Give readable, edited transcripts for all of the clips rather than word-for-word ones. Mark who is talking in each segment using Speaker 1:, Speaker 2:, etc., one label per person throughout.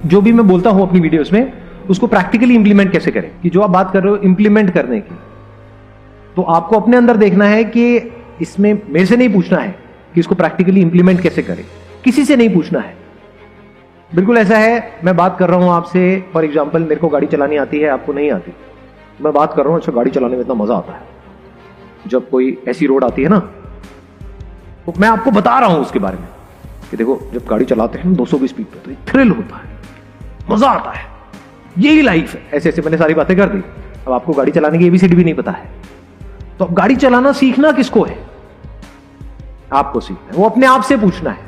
Speaker 1: जो भी मैं बोलता हूं अपनी वीडियोस में उसको प्रैक्टिकली इंप्लीमेंट कैसे करें, कि जो आप बात कर रहे हो इंप्लीमेंट करने की, तो आपको अपने अंदर देखना है कि इसमें मेरे से नहीं पूछना है कि इसको प्रैक्टिकली इंप्लीमेंट कैसे करें, किसी से नहीं पूछना है। बिल्कुल ऐसा है, मैं बात कर रहा हूं आपसे, फॉर एग्जाम्पल मेरे को गाड़ी चलानी आती है, आपको नहीं आती, मैं बात कर रहा हूं, अच्छा गाड़ी चलाने में इतना मजा आता है, जब कोई ऐसी रोड आती है ना, तो मैं आपको बता रहा हूं उसके बारे में कि देखो जब गाड़ी चलाते हैं 200 की स्पीड पे तो थ्रिल होता है, मजा आता है, यही लाइफ है। ऐसे ऐसे मैंने सारी बातें कर दी। अब आपको गाड़ी चलाने की एबीसीडी भी नहीं पता है, तो अब गाड़ी चलाना सीखना किसको है? आपको सीखना है, वो अपने आप से पूछना है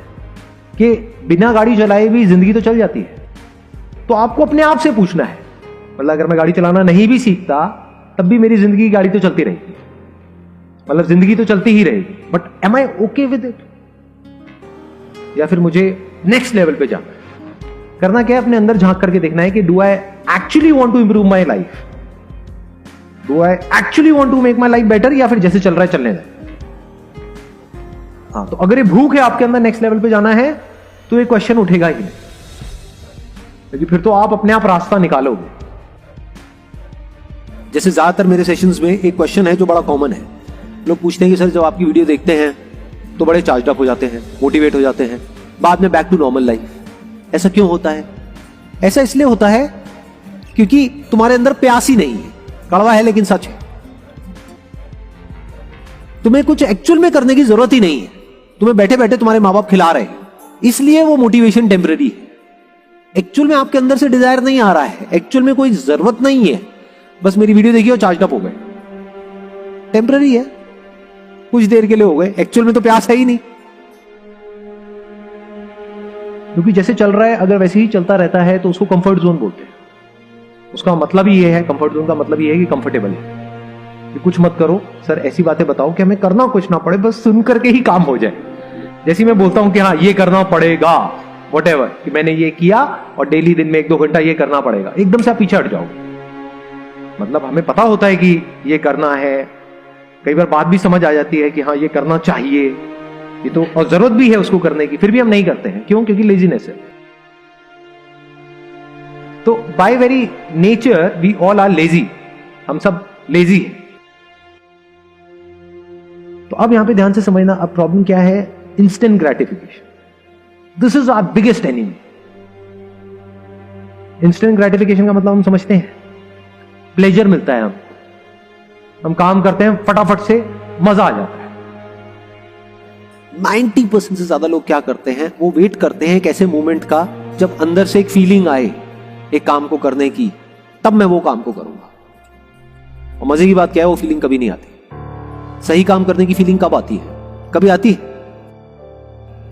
Speaker 1: कि बिना गाड़ी चलाए भी जिंदगी तो चल जाती है, तो आपको अपने आप से पूछना है। मतलब अगर मैं गाड़ी चलाना नहीं भी सीखता तब भी मेरी जिंदगी गाड़ी तो चलती रहेगी, मतलब जिंदगी तो चलती ही रहेगी, but am I okay with it? या फिर मुझे नेक्स्ट लेवल पे जाना है? करना क्या है, अपने अंदर झांक करके देखना है कि do I actually want to improve my life, do I actually want to make my life better, या फिर जैसे चल रहा है चलने दें। हाँ, तो अगर ये भूख है आपके अंदर नेक्स्ट लेवल पे जाना है तो ये क्वेश्चन उठेगा ही नहीं, क्योंकि फिर तो आप अपने आप रास्ता निकालोगे।
Speaker 2: जैसे ज्यादातर मेरे सेशंस में एक क्वेश्चन है जो बड़ा कॉमन है, लोग पूछते हैं कि सर जब आपकी वीडियो देखते हैं तो बड़े चार्ज अप हो जाते हैं, मोटिवेट हो जाते हैं, बाद में बैक टू नॉर्मल लाइफ, ऐसा क्यों होता है? ऐसा इसलिए होता है क्योंकि तुम्हारे अंदर प्यास ही नहीं है। कड़वा है लेकिन सच है, तुम्हें कुछ एक्चुअल में करने की जरूरत ही नहीं है, तुम्हें बैठे बैठे तुम्हारे माँ बाप खिला रहे हैं, इसलिए वो मोटिवेशन टेम्पररी है। एक्चुअल में आपके अंदर से डिजायर नहीं आ रहा है, एक्चुअल में कोई जरूरत नहीं है, बस मेरी वीडियो देखी और चार्ज अप हो गए, टेम्पररी है, कुछ देर के लिए हो गए, एक्चुअल में तो प्यास है ही नहीं।
Speaker 1: क्योंकि जैसे चल रहा है अगर वैसे ही चलता रहता है तो उसको कंफर्ट जोन बोलते हैं। उसका मतलब ही ये है, कंफर्ट जोन का मतलब ये है कि कंफर्टेबल है, कि कुछ मत करो, सर ऐसी बातें बताओ कि हमें करना कुछ ना पड़े, बस सुन करके ही काम हो जाए। जैसे मैं बोलता हूं कि हाँ ये करना पड़ेगा, व्हाटएवर, कि मैंने ये किया और डेली दिन में 1-2 घंटा ये करना पड़ेगा, एकदम से आप पीछे हट जाओगे। मतलब हमें पता होता है कि ये करना है, कई बार बात भी समझ आ जाती है कि हाँ ये करना चाहिए, ये तो, और जरूरत भी है उसको करने की, फिर भी हम नहीं करते हैं। क्यों? क्योंकि लेजीनेस है। तो by very nature we all are lazy, हम सब लेजी हैं। तो अब यहां पे ध्यान से समझना, अब प्रॉब्लम क्या है? Instant gratification, this is our biggest enemy. Instant gratification का मतलब हम समझते हैं, प्लेजर मिलता है हमको, हम काम करते हैं फटाफट से, मजा आ जाता है।
Speaker 2: 90% से ज्यादा लोग क्या करते हैं, वो वेट करते हैं एक ऐसे मोमेंट का जब अंदर से एक फीलिंग आए एक काम को करने की, तब मैं वो काम को करूंगा। और मजे की बात क्या है, वो फीलिंग कभी नहीं आती। सही काम करने की फीलिंग कब आती है? कभी आती है?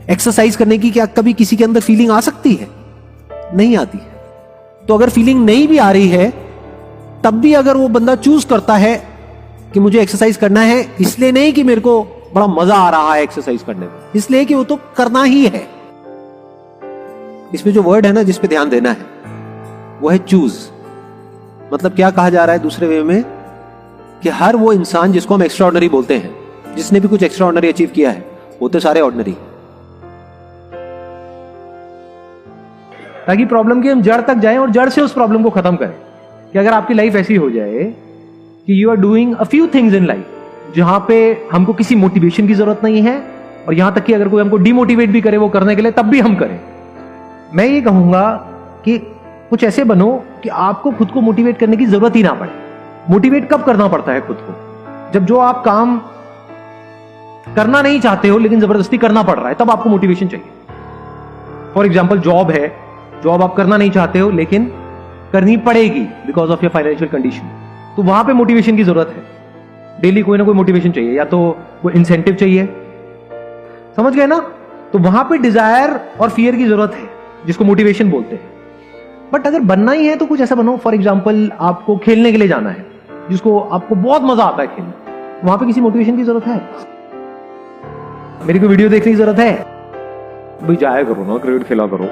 Speaker 2: एक्सरसाइज करने की क्या कभी किसी के अंदर फीलिंग आ सकती है? नहीं आती है। तो अगर फीलिंग नहीं भी आ रही है तब भी अगर वो बंदा चूज करता है कि मुझे एक्सरसाइज करना है, इसलिए नहीं कि मेरे को बड़ा मजा आ रहा है एक्सरसाइज करने में, इसलिए कि वो तो करना ही है। इसमें जो वर्ड है ना जिस पे ध्यान देना है वो है चूज। मतलब क्या कहा जा रहा है दूसरे वे में, कि हर वो इंसान जिसको हम एक्स्ट्राऑर्डिनरी बोलते हैं, जिसने भी कुछ एक्स्ट्राऑर्डिनरी अचीव किया है, होते सारे ऑर्डिनरी।
Speaker 1: ताकि प्रॉब्लम की हम जड़ तक जाएं और जड़ से उस प्रॉब्लम को खत्म करें। कि अगर आपकी लाइफ ऐसी हो जाए कि you are doing a few things in life जहां पे हमको किसी मोटिवेशन की जरूरत नहीं है, और यहां तक कि अगर कोई हमको डिमोटिवेट भी करे वो करने के लिए, तब भी हम करें। मैं ये कहूंगा कि कुछ ऐसे बनो कि आपको खुद को मोटिवेट करने की जरूरत ही ना पड़े। मोटिवेट कब करना पड़ता है खुद को? जब जो आप काम करना नहीं चाहते हो लेकिन जबरदस्ती करना पड़ रहा है, तब आपको मोटिवेशन चाहिए। फॉर एग्जाम्पल जॉब है, जॉब आप करना नहीं चाहते हो लेकिन करनी पड़ेगी because of your financial condition, तो वहां पे मोटिवेशन की जरूरत है। डेली कोई ना कोई मोटिवेशन चाहिए, या तो कोई इंसेंटिव चाहिए, समझ गए ना? तो वहां पे डिजायर और फियर की जरूरत है, जिसको मोटिवेशन बोलते हैं। बट अगर बनना ही है तो कुछ ऐसा बनो, फॉर एग्जाम्पल आपको खेलने के लिए जाना है, जिसको आपको बहुत मजा आता है खेलने, वहां पे किसी मोटिवेशन की जरूरत है? मेरी कोई वीडियो देखने की जरूरत है? भाई जाया करो ना, क्रिकेट खेला करो,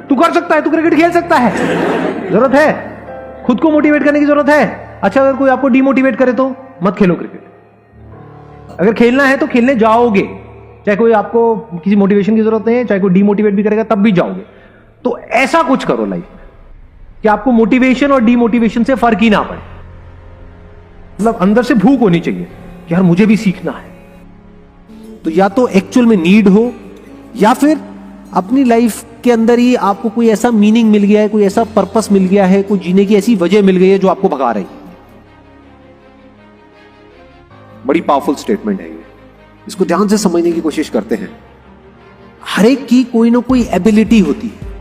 Speaker 1: तू कर सकता है, तू क्रिकेट खेल सकता है, जरूरत है? खुद को मोटिवेट करने की जरूरत है? अच्छा, अगर कोई आपको डिमोटिवेट करे तो मत खेलो क्रिकेट। अगर खेलना है तो खेलने जाओगे, चाहे कोई आपको किसी मोटिवेशन की जरूरत नहीं है, चाहे कोई डिमोटिवेट भी करेगा तब भी जाओगे। तो ऐसा कुछ करो लाइफ में कि आपको मोटिवेशन और डीमोटिवेशन से फर्क ही ना पड़े। मतलब अंदर से भूख होनी चाहिए कि यार मुझे भी सीखना है।
Speaker 2: तो या तो एक्चुअल में नीड हो, या फिर अपनी लाइफ के अंदर ही आपको कोई ऐसा मीनिंग मिल गया है, कोई ऐसा पर्पस मिल गया है, कोई जीने की ऐसी वजह मिल गई है जो आपको भगा रही है। बड़ी पावरफुल स्टेटमेंट है ये, इसको ध्यान से समझने की कोशिश करते हैं। हर एक की कोई ना कोई एबिलिटी होती है।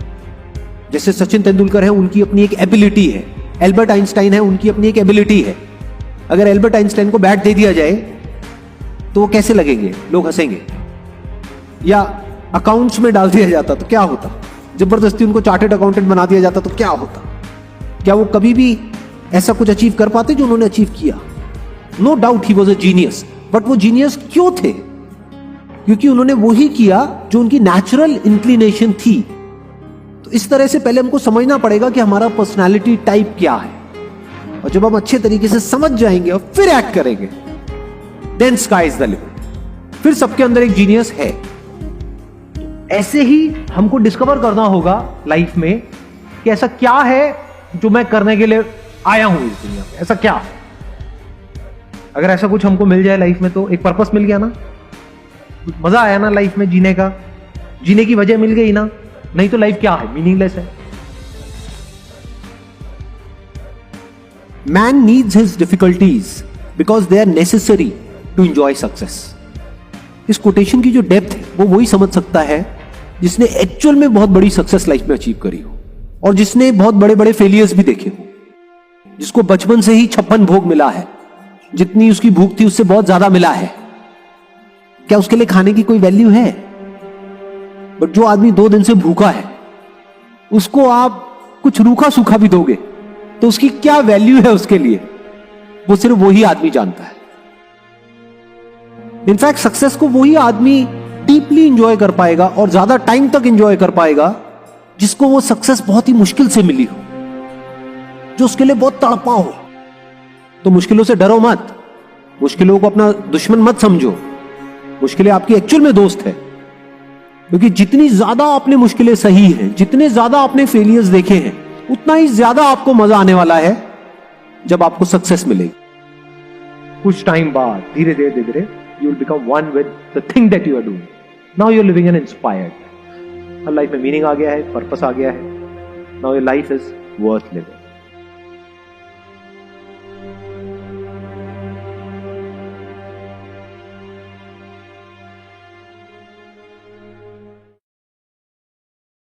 Speaker 2: जैसे सचिन तेंदुलकर है, उनकी अपनी एक एबिलिटी है। एल्बर्ट आइंस्टाइन है, उनकी अपनी एक एबिलिटी है। अगर एल्बर्ट आइंस्टाइन को बैट दे दिया जाए तो वो कैसे लगेंगे? लोग हंसेंगे। या अकाउंट्स में डाल दिया जाता तो क्या होता? जबरदस्ती उनको चार्टर्ड अकाउंटेंट बना दिया जाता तो क्या होता? क्या वो कभी भी ऐसा कुछ अचीव कर पाते जो उन्होंने अचीव किया? No doubt he was a genius, but वो जीनियस क्यों थे? क्योंकि उन्होंने वही किया जो उनकी नेचुरल इंक्लिनेशन थी। तो इस तरह से पहले हमको समझना पड़ेगा कि हमारा पर्सनालिटी टाइप क्या है, और जब हम अच्छे तरीके से समझ जाएंगे और फिर एक्ट करेंगे, then sky is the limit. फिर सबके अंदर एक जीनियस है।
Speaker 1: ऐसे ही हमको डिस्कवर करना होगा लाइफ में कि ऐसा क्या है जो मैं करने के लिए आया हूं इस दुनिया में। ऐसा क्या है? अगर ऐसा कुछ हमको मिल जाए लाइफ में तो एक पर्पस मिल गया ना, मजा आया ना लाइफ में जीने का, जीने की वजह मिल गई ना। नहीं तो लाइफ क्या है? मीनिंगलेस है।
Speaker 2: Man needs his difficulties because they are necessary to enjoy success. इस कोटेशन की जो डेप्थ है वो वही समझ सकता है जिसने एक्चुअल में बहुत बड़ी सक्सेस लाइफ में अचीव करी हो, और जिसने बहुत बड़े बड़े फेलियर्स भी देखे हो, जिसको बचपन से ही 56 भोग मिला है, जितनी उसकी भूख थी उससे बहुत ज्यादा मिला है। क्या उसके लिए खाने की कोई वैल्यू है? बट जो आदमी 2 दिन से भूखा है, उसको आप कुछ रूखा सूखा भी दोगे तो उसकी क्या वैल्यू है उसके लिए, वो सिर्फ वही आदमी जानता है। इनफैक्ट सक्सेस को वही आदमी डीपली इंजॉय कर पाएगा और ज्यादा टाइम तक इंजॉय कर पाएगा जिसको वो सक्सेस बहुत ही मुश्किल से मिली हो, जो उसके लिए बहुत तड़पा हो। तो मुश्किलों से डरो मत, मुश्किलों को अपना दुश्मन मत समझो। मुश्किलें आपकी एक्चुअल में दोस्त है, क्योंकि जितनी ज्यादा आपने मुश्किलें सही हैं, जितने ज्यादा आपने फेलियर्स देखे हैं, उतना ही ज्यादा आपको मजा आने वाला है जब आपको सक्सेस मिलेगी।
Speaker 1: कुछ टाइम बाद धीरे धीरे धीरे you will become one with the thing that you are doing. Now you're living an inspired. Life में मीनिंग आ गया है, पर्पस आ गया है. Now your life is worth living.